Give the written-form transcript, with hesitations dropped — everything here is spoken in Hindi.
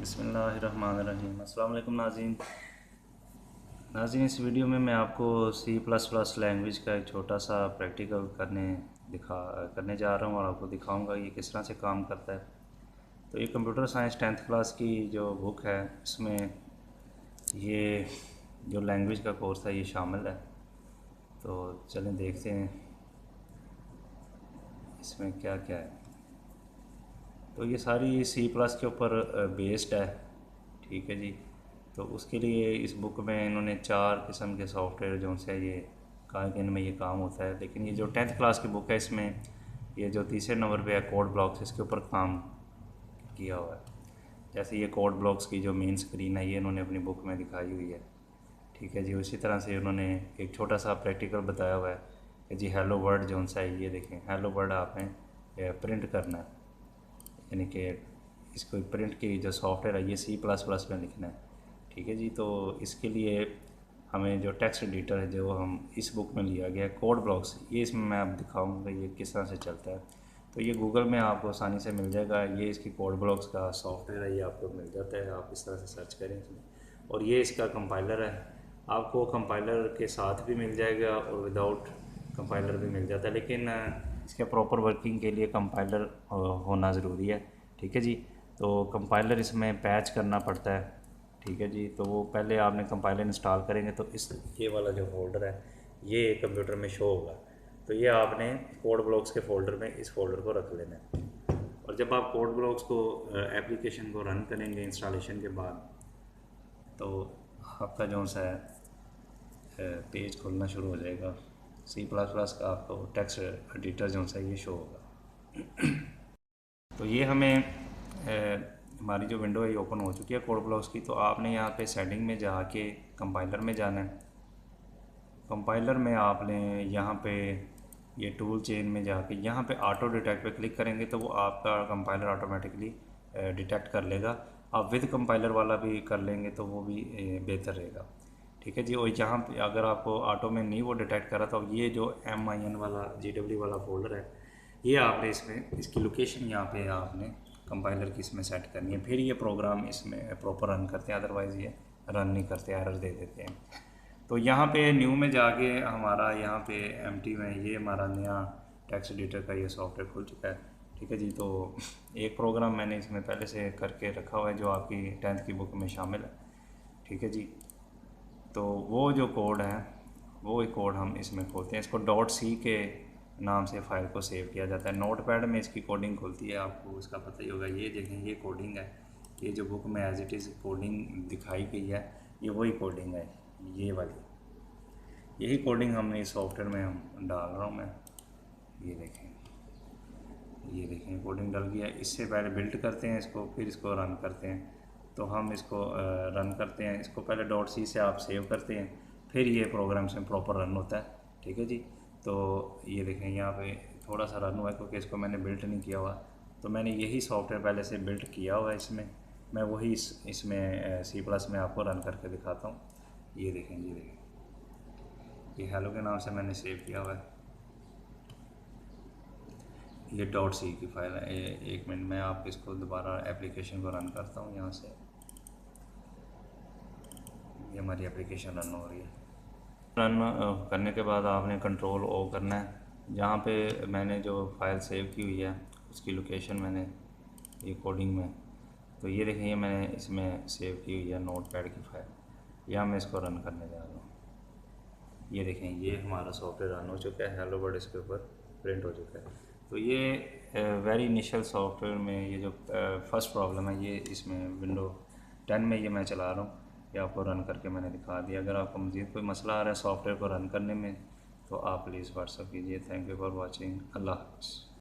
बिस्मिल्लाहिर्रहमानिर्रहीम। अस्सलाम वालेकुम नाज़रीन, इस वीडियो में मैं आपको C++ लैंग्वेज का एक छोटा सा प्रैक्टिकल करने जा रहा हूँ और आपको दिखाऊंगा ये किस तरह से काम करता है। तो ये कंप्यूटर साइंस 10th क्लास की जो बुक है, इसमें ये जो लैंग्वेज का कोर्स है ये शामिल है। तो चलें देखते हैं इसमें क्या क्या है। तो ये सारी C+ के ऊपर बेस्ड है, ठीक है जी। तो उसके लिए इस बुक में इन्होंने 4 किस्म के सॉफ्टवेयर जो से ये कहा कि इनमें ये काम होता है। लेकिन ये जो 10th क्लास की बुक है, इसमें ये जो तीसरे नंबर पे है कोड ब्लॉक्स, इसके ऊपर काम किया हुआ है। जैसे ये कोड ब्लॉक्स की जो मेन स्क्रीन है ये इन्होंने अपनी बुक में दिखाई हुई है, ठीक है जी। उसी तरह से उन्होंने एक छोटा सा प्रैक्टिकल बताया हुआ है कि जी हेलो वर्ड जो सा है, ये देखें हेलो वर्ड आपने प्रिंट करना है, यानी कि इसको प्रिंट की जो सॉफ्टवेयर है ये C++ में लिखना है, ठीक है जी। तो इसके लिए हमें जो टेक्स्ट एडिटर है जो हम इस बुक में लिया गया है कोड ब्लॉक्स, ये इसमें मैं आप दिखाऊंगा ये किस तरह से चलता है। तो ये गूगल में आपको आसानी से मिल जाएगा, ये इसकी कोड ब्लॉक्स का सॉफ्टवेयर है, ये आपको मिल जाता है। आप इस तरह से सर्च करें इसमें। और ये इसका कंपाइलर है, आपको कंपाइलर के साथ भी मिल जाएगा और विदाउट कंपाइलर भी मिल जाता है। लेकिन इसके प्रॉपर वर्किंग के लिए कंपाइलर होना ज़रूरी है, ठीक है जी। तो कंपाइलर इसमें पैच करना पड़ता है, ठीक है जी। तो वो पहले आपने कंपाइलर इंस्टॉल करेंगे तो इस ये वाला जो फोल्डर है ये कंप्यूटर में शो होगा। तो ये आपने कोड ब्लॉक्स के फोल्डर में इस फोल्डर को रख लेना है। और जब आप कोड ब्लॉक्स को एप्लीकेशन को रन करेंगे इंस्टॉलेशन के बाद, तो आपका जो सा है पेज खुलना शुरू हो जाएगा। C++ का आपको टेक्स्ट एडिटर जो सा ये शो होगा। तो ये हमें हमारी जो विंडो है ये ओपन हो चुकी है कोड ब्लॉक्स की। तो आपने यहाँ पे सेटिंग में जाके कंपाइलर में जाना है। कंपाइलर में आपने यहाँ पे ये टूल चेन में जाके यहाँ पे ऑटो डिटेक्ट पे क्लिक करेंगे तो वो आपका कंपाइलर ऑटोमेटिकली डिटेक्ट कर लेगा। आप विद कंपाइलर वाला भी कर लेंगे तो वो भी बेहतर रहेगा, ठीक है जी। और यहाँ पे अगर आपको ऑटो में नहीं वो डिटेक्ट करा तो ये जो MIN वाला GW वाला फोल्डर है ये आपने इसमें इसकी लोकेशन यहाँ पे आपने कंपाइलर की इसमें सेट करनी है, फिर ये प्रोग्राम इसमें प्रॉपर रन करते हैं। अदरवाइज़ ये रन नहीं करते, एरर दे देते हैं। तो यहाँ पे न्यू में जाके हमारा यहाँ पे एम्प्टी में ये हमारा नया टेक्स्ट एडिटर का ये सॉफ्टवेयर खुल चुका है, ठीक है जी। तो एक प्रोग्राम मैंने इसमें पहले से करके रखा हुआ है जो आपकी 10th की बुक में शामिल है, ठीक है जी। तो वो जो कोड है वो एक कोड हम इसमें खोलते हैं। इसको .c के नाम से फ़ाइल को सेव किया जाता है। नोटपैड में इसकी कोडिंग खुलती है, आपको उसका पता ही होगा। ये देखें ये कोडिंग है, ये जो बुक में एज इट इज़ कोडिंग दिखाई गई है ये वही कोडिंग है, ये वाली यही कोडिंग हमने इस सॉफ्टवेयर में हम डाल रहा हूँ मैं। ये देखें कोडिंग डल गया। इससे पहले बिल्ड करते हैं इसको, फिर इसको रन करते हैं। तो हम इसको रन करते हैं, इसको पहले .c से आप सेव करते हैं, फिर ये प्रोग्राम से प्रॉपर रन होता है, ठीक है जी। तो ये देखें यहाँ पे थोड़ा सा रन हुआ है क्योंकि इसको मैंने बिल्ड नहीं किया हुआ। तो मैंने यही सॉफ्टवेयर पहले से बिल्ड किया हुआ है इसमें, मैं वही इसमें C+ में आपको रन करके दिखाता हूँ। ये देखें ये हेलो के नाम से मैंने सेव किया हुआ है। ये .c की फाइल है। एक मिनट में आप इसको दोबारा एप्लीकेशन को रन करता हूँ यहाँ से। ये हमारी एप्लीकेशन रन हो रही है। रन करने के बाद आपने कंट्रोल O करना है। जहाँ पे मैंने जो फाइल सेव की हुई है उसकी लोकेशन मैंने ये कोडिंग में, तो ये देखें ये मैंने इसमें सेव की हुई है नोटपैड की फाइल। यहाँ मैं इसको रन करने जा रहा हूँ। ये देखें ये हमारा सॉफ्टवेयर रन हो चुका है, हेलो वर्ड इसके ऊपर प्रिंट हो चुका है। तो ये वेरी इनिशियल सॉफ्टवेयर में ये जो फर्स्ट प्रॉब्लम है ये इसमें विंडो 10 में ये मैं चला रहा हूँ, ये आपको रन करके मैंने दिखा दिया। अगर आपको मज़ीद कोई मसला आ रहा है सॉफ्टवेयर को रन करने में तो आप प्लीज़ व्हाट्सअप कीजिए। Thank you for watching. Allah हाफ़िज़।